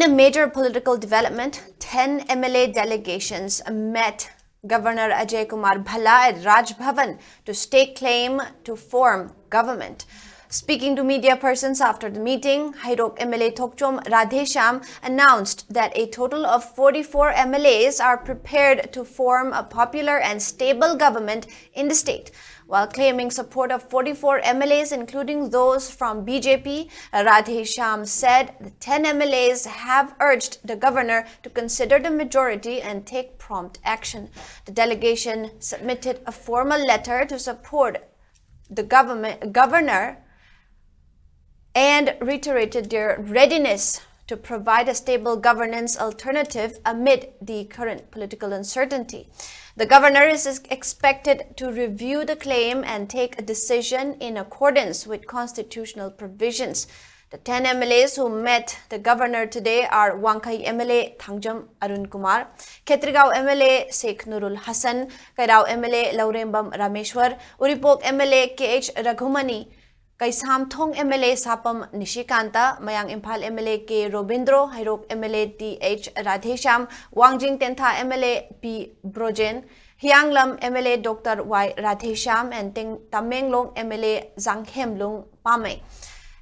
In a major political development, 10 MLA delegations met Governor Ajay Kumar Bhalla at Raj Bhavan to stake claim to form government. Speaking to media persons after the meeting, Hairok MLA Thokchom Radhesham announced that a total of 44 MLAs are prepared to form a popular and stable government in the state. While claiming support of 44 MLAs, including those from BJP, Radhesham said the 10 MLAs have urged the governor to consider the majority and take prompt action. The delegation submitted a formal letter to support the governor and reiterated their readiness to provide a stable governance alternative amid the current political uncertainty. The governor is expected to review the claim and take a decision in accordance with constitutional provisions. The 10 MLAs who met the governor today are Wangkai MLA Thangjam Arun Kumar, Khetrigao MLA Sheikh Nurul Hassan, Kairao MLA Laurembam Rameshwar, Uripok MLA KH Raghumani, Kaisam Thong MLA Sapam Nishikanta, Mayang Imphal MLA K Robindro, Hairok MLA TH Radhesham, Wangjing Tentha MLA P Brojen, Hianglam MLA Dr. Y Radhesham, and Tamenglong MLA Zanghemlung Pame.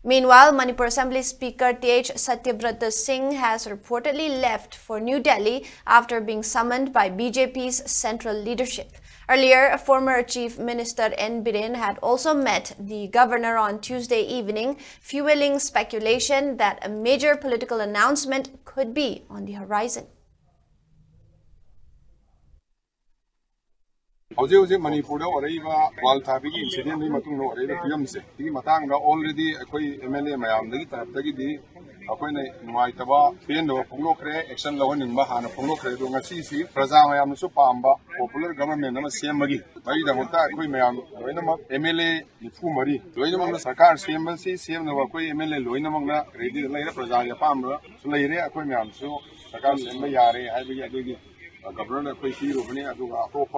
Meanwhile, Manipur Assembly Speaker TH Satyabrata Singh has reportedly left for New Delhi after being summoned by BJP's central leadership. Earlier, former Chief Minister N. Biren had also met the governor on Tuesday evening, fueling speculation that a major political announcement could be on the horizon. Manipur incident already MLA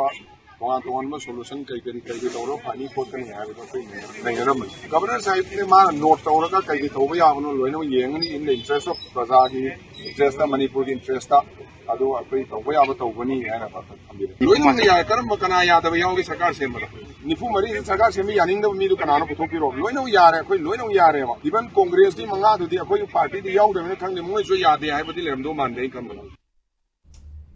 action popular government solution Governor Sahib note in the interest of Prasagi, interest of Manipur, interest of even Congress, the Manga, the party, the